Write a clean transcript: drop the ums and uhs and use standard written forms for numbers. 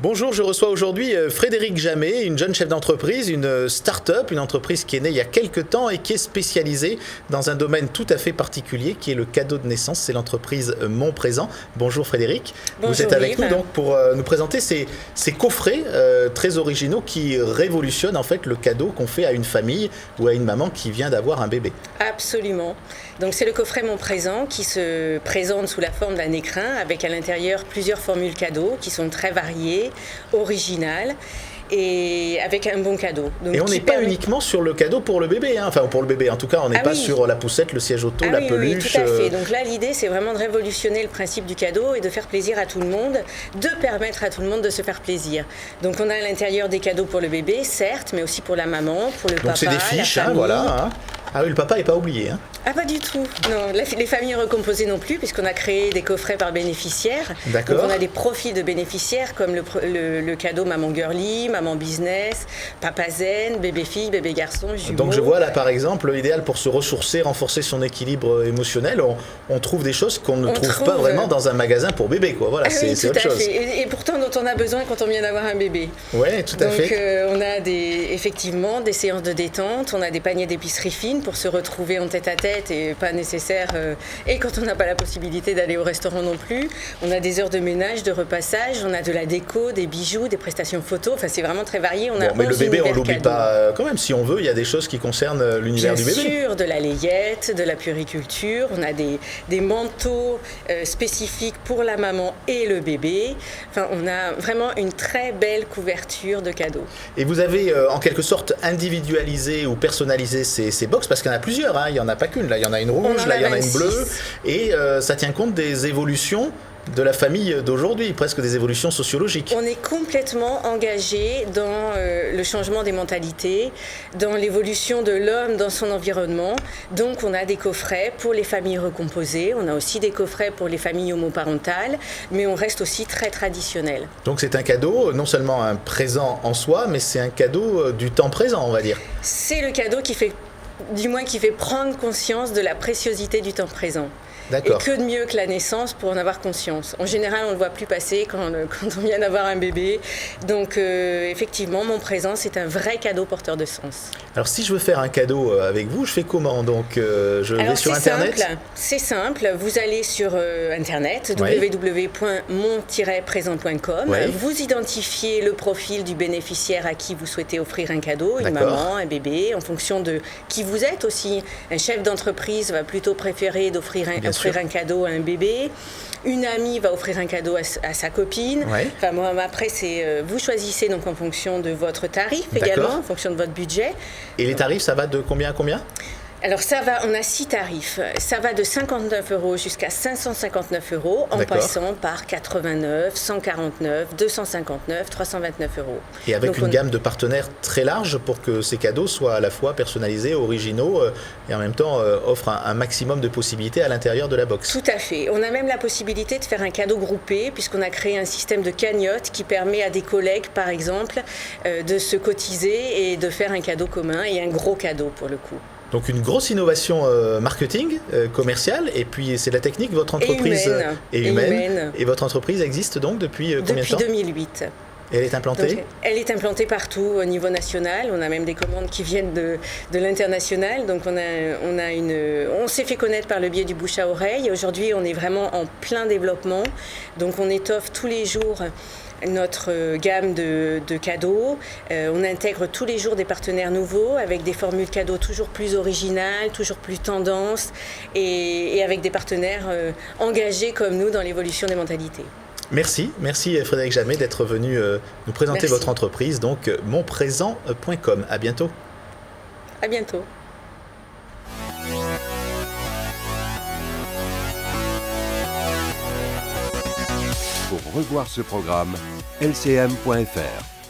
Bonjour, je reçois aujourd'hui Frédéric Jamet, une jeune chef d'entreprise, une start-up, une entreprise qui est née il y a quelques temps et qui est spécialisée dans un domaine tout à fait particulier qui est le cadeau de naissance. C'est l'entreprise Mon Présent. Bonjour Frédéric. Bonjour, vous êtes avec Yves. nous donc pour nous présenter ces coffrets très originaux qui révolutionnent en fait le cadeau qu'on fait à une famille ou à une maman qui vient d'avoir un bébé. Absolument. Donc c'est le coffret Mon Présent qui se présente sous la forme d'un écrin avec à l'intérieur plusieurs formules cadeaux qui sont très variées, originales et avec un bon cadeau. Donc, et on n'est pas uniquement sur le cadeau pour le bébé, hein. Enfin pour le bébé en tout cas, on n'est pas sur la poussette, le siège auto, la peluche. Oui, tout à fait. Donc là l'idée c'est vraiment de révolutionner le principe du cadeau et de faire plaisir à tout le monde, de permettre à tout le monde de se faire plaisir. Donc on a à l'intérieur des cadeaux pour le bébé, certes, mais aussi pour la maman, pour le papa, donc c'est des fiches, la famille. Voilà. Hein. Ah oui, le papa n'est pas oublié. Hein. Ah pas du tout, non, les familles recomposées non plus, puisqu'on a créé des coffrets par bénéficiaire. D'accord. Donc on a des profils de bénéficiaires comme le cadeau maman girly, maman business, papa zen, bébé fille, bébé garçon, jumeaux. Donc je vois là par exemple, idéal pour se ressourcer, renforcer son équilibre émotionnel, on trouve des choses qu'on ne trouve pas vraiment dans un magasin pour bébé, quoi. Voilà, c'est autre chose. Et pourtant dont on a besoin quand on vient d'avoir un bébé. Ouais, tout à fait. Donc on a effectivement des séances de détente, on a des paniers d'épicerie fine pour se retrouver en tête à tête et pas nécessaire, et quand on n'a pas la possibilité d'aller au restaurant non plus. On a des heures de ménage, de repassage, on a de la déco, des bijoux, des prestations photos, enfin c'est vraiment très varié. Mais le bébé on l'oublie pas quand même, si on veut, il y a des choses qui concernent l'univers du bébé. Bien sûr, de la layette, de la puériculture, on a des manteaux spécifiques pour la maman et le bébé. Enfin on a vraiment une très belle couverture de cadeaux. Et vous avez en quelque sorte individualisé ou personnalisé ces box, parce qu'il y en a plusieurs, hein. Il n'y en a pas qu'une, là il y en a une rouge, là il y en a une bleue, et ça tient compte des évolutions de la famille d'aujourd'hui, presque des évolutions sociologiques. On est complètement engagé dans le changement des mentalités, dans l'évolution de l'homme dans son environnement. Donc on a des coffrets pour les familles recomposées, on a aussi des coffrets pour les familles homoparentales, mais on reste aussi très traditionnel. Donc c'est un cadeau, non seulement un présent en soi, mais c'est un cadeau du temps présent, on va dire. C'est le cadeau qui fait prendre conscience de la préciosité du temps présent. D'accord. Et que de mieux que la naissance pour en avoir conscience. En général, on ne le voit plus passer quand on vient d'avoir un bébé. Donc, effectivement, Mon Présent, c'est un vrai cadeau porteur de sens. Alors, si je veux faire un cadeau avec vous, je fais comment? Donc, je vais sur Internet. C'est simple. Vous allez sur Internet, www.mon-présent.com. Ouais. Vous identifiez le profil du bénéficiaire à qui vous souhaitez offrir un cadeau, une maman, un bébé, en fonction de qui vous êtes aussi. Un chef d'entreprise va plutôt préférer d'offrir un cadeau à un bébé. Une amie va offrir un cadeau à sa copine. Ouais. Enfin, moi, après, vous choisissez donc en fonction de votre tarif également, en fonction de votre budget. Et les tarifs, ça va de combien à combien? Alors on a 6 tarifs. Ça va de 59 € jusqu'à 559 €, en passant par 89, 149, 259, 329 €. Et avec une gamme de partenaires très large pour que ces cadeaux soient à la fois personnalisés, originaux et en même temps offrent un maximum de possibilités à l'intérieur de la box. Tout à fait. On a même la possibilité de faire un cadeau groupé puisqu'on a créé un système de cagnotte qui permet à des collègues, par exemple, de se cotiser et de faire un cadeau commun et un gros cadeau pour le coup. Donc une grosse innovation marketing, commerciale, et puis c'est la technique, votre entreprise est humaine. Et votre entreprise existe donc depuis combien de temps? Depuis 2008. Et elle est implantée? Donc, elle est implantée partout au niveau national. On a même des commandes qui viennent de l'international. Donc on s'est fait connaître par le biais du bouche à oreille. Aujourd'hui, on est vraiment en plein développement. Donc on étoffe tous les jours notre gamme de cadeaux. On intègre tous les jours des partenaires nouveaux avec des formules cadeaux toujours plus originales, toujours plus tendance et avec des partenaires engagés comme nous dans l'évolution des mentalités. Merci Frédéric Jamet d'être venu nous présenter votre entreprise, donc monprésent.com. À bientôt. À bientôt. Pour revoir ce programme, lcm.fr.